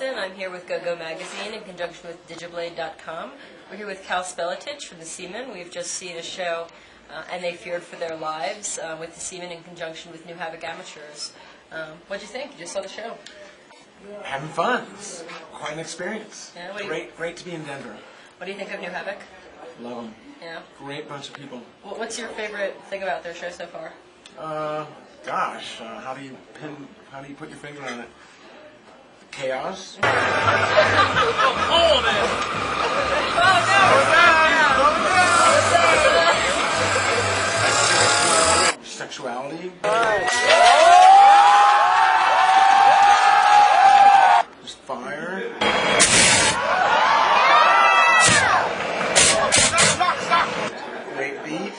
I'm here with GoGo Magazine in conjunction with Digiblade.com. We're here with Kal Spelletich from the SEEMEN. We've just seen a show, and they feared for their lives with the SEEMEN in conjunction with New Havoc Amateurs. What'd you think? You just saw the show. Having fun. It's quite an experience. Yeah, Great to be in Denver. What do you think of New Havoc? Love them. Yeah. Great bunch of people. What's your favorite thing about their show so far? How do you put your finger on it? Chaos. Sexuality. Just fire. Great beat.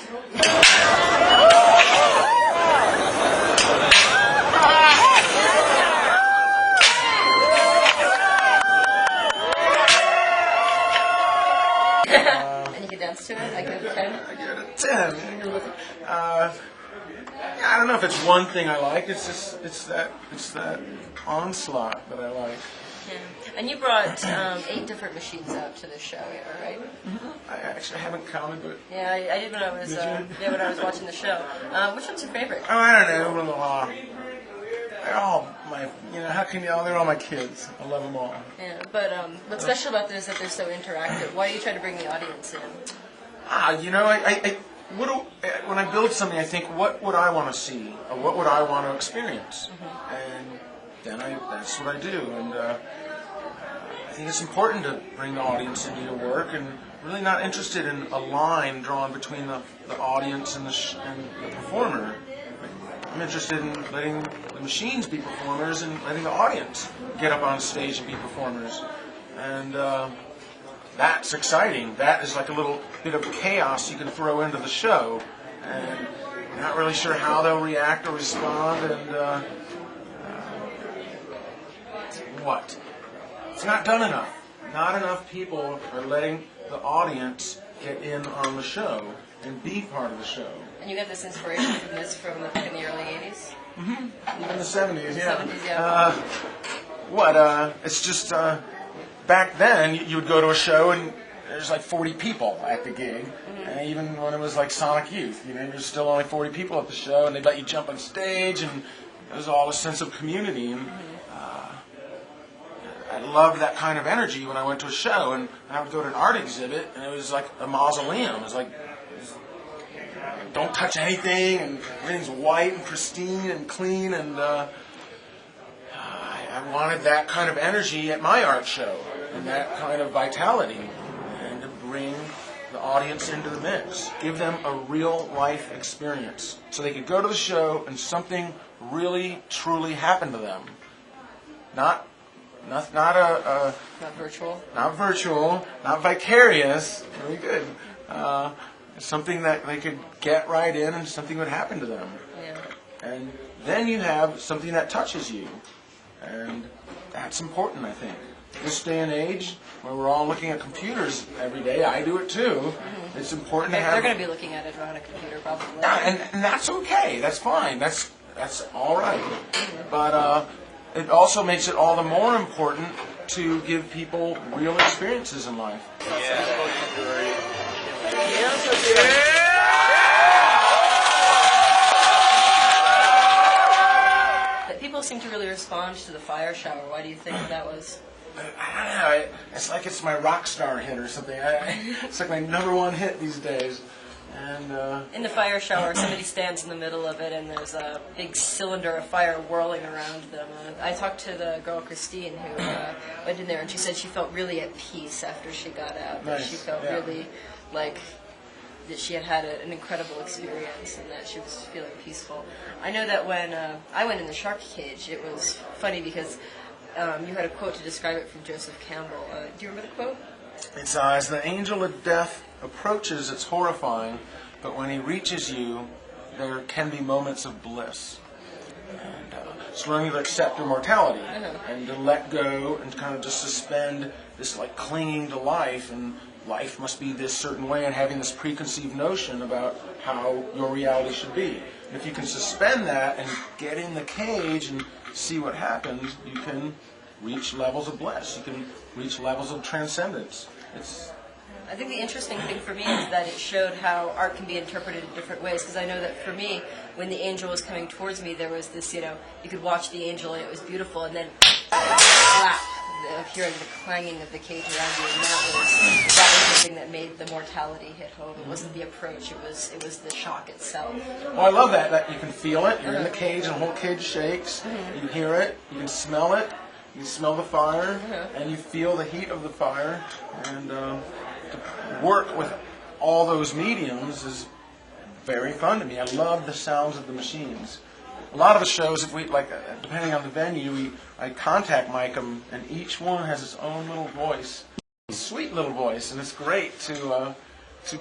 And you can dance to it? I give it a 10? I give it a 10. I don't know if it's one thing I like. It's that onslaught that I like. Yeah. And you brought 8 different machines out to this show here, right? Mm-hmm. I actually haven't counted, but yeah, I did when I was when I was watching the show. Which one's your favorite? Oh, I don't know. They're all my, how can they're all my kids. I love them all. Yeah, but what's special about them is that they're so interactive. Why do you try to bring the audience in? When I build something, I think, what would I want to see, or what would I want to experience, and then that's what I do. And I think it's important to bring the audience into your work, and really not interested in a line drawn between the audience and the performer. I'm interested in letting the machines be performers and letting the audience get up on stage and be performers. And that's exciting. That is like a little bit of chaos you can throw into the show. And you're not really sure how they'll react or respond. And what? It's not done enough. Not enough people are letting the audience get in on the show and be part of the show. And you got this inspiration from this from in the early 80s? Mm-hmm. In the 70s, yeah. 70s, yeah. It's just, back then, you would go to a show and there's like 40 people at the gig. And even when it was like Sonic Youth, there's still only 40 people at the show, and they'd let you jump on stage, and there was all a sense of community. And I loved that kind of energy when I went to a show, and I would go to an art exhibit, and it was like a mausoleum. It was like, don't touch anything, and everything's white and pristine and clean, and I wanted that kind of energy at my art show, and that kind of vitality, and to bring the audience into the mix, give them a real life experience, so they could go to the show and something really, truly happen to them. Not virtual. Not virtual, not vicarious. Very good. Something that they could get right in, and something would happen to them. Yeah. And then you have something that touches you, and that's important, I think. This day and age, where we're all looking at computers every day, I do it too. It's important to have. They're going to be looking at it on a computer, probably. And that's okay. That's fine. That's all right. But it also makes it all the more important to give people real experiences in life. People seem to really respond to the fire shower. Why do you think that was? I don't know. It's like it's my rock star hit or something. It's like my #1 hit these days. And in the fire shower, somebody stands in the middle of it, and there's a big cylinder of fire whirling around them. I talked to the girl Christine who went in there, and she said she felt really at peace after she got out. That nice. she felt really like that she had had an incredible experience and that she was feeling peaceful. I know that when I went in the shark cage, it was funny because you had a quote to describe it from Joseph Campbell. Do you remember the quote? It's as the angel of death approaches, it's horrifying, but when he reaches you, there can be moments of bliss. And it's learning to accept your mortality and to let go and kind of just suspend this like clinging to life, and life must be this certain way, and having this preconceived notion about how your reality should be. And if you can suspend that and get in the cage and see what happens, you can reach levels of bliss. You can reach levels of transcendence. I think the interesting thing for me is that it showed how art can be interpreted in different ways, because I know that for me, when the angel was coming towards me, there was this, you could watch the angel and it was beautiful, and then slap of hearing the clanging of the cage around you, and that was the thing that made the mortality hit home. It wasn't the approach, it was the shock itself. Well, I love that you can feel it. You're in the cage and the whole cage shakes. You hear it, you can smell it, you can smell the fire, and you feel the heat of the fire. And to work with all those mediums is very fun to me. I love the sounds of the machines. A lot of the shows, if we depending on the venue, I contact mic them, and each one has its own little voice, sweet little voice, and it's great to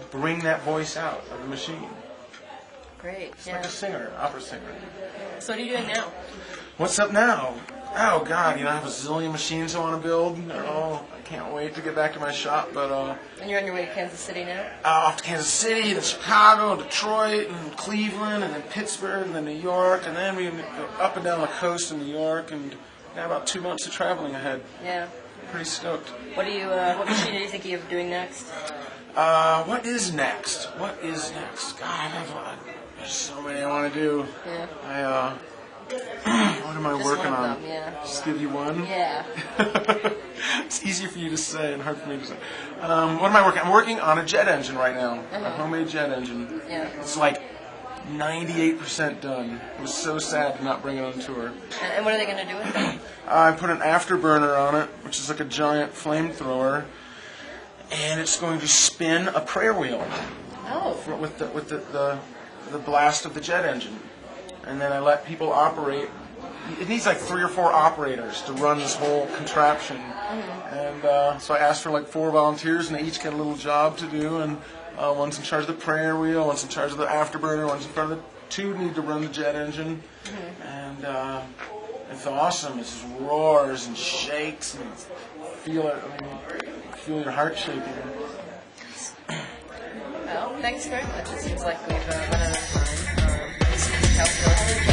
bring that voice out of the machine. Great, It's like a singer, opera singer. So what are you doing now? What's up now? Oh God, I have a zillion machines I want to build. I can't wait to get back to my shop. But and you're on your way to Kansas City now? Off to Kansas City, then Chicago, Detroit, and Cleveland, and then Pittsburgh, and then New York, and then we go up and down the coast in New York, and got about 2 months of traveling ahead. Yeah. Pretty stoked. What machine are you thinking of doing next? What is next? What is next? God, there's so many I want to do. Yeah. What am I Just working one of on? them, yeah. Just give you one? Yeah. It's easier for you to say and hard for me to say. What am I working on? I'm working on a jet engine right now. A homemade jet engine. Yeah. It's like 98% done. It was so sad to not bring it on tour. And what are they going to do with it? I put an afterburner on it, which is like a giant flamethrower, and it's going to spin a prayer wheel. Oh. With the blast of the jet engine. And then I let people operate. It needs like 3 or 4 operators to run this whole contraption. And so I asked for like 4 volunteers, and they each get a little job to do. And one's in charge of the prayer wheel, one's in charge of the afterburner, one's in front of the 2 need to run the jet engine. And it's awesome. It just roars and shakes, and feel it. Feel your heart shaking. Well, thanks very much. It seems like we've run out of time. This is Kal Spelletich.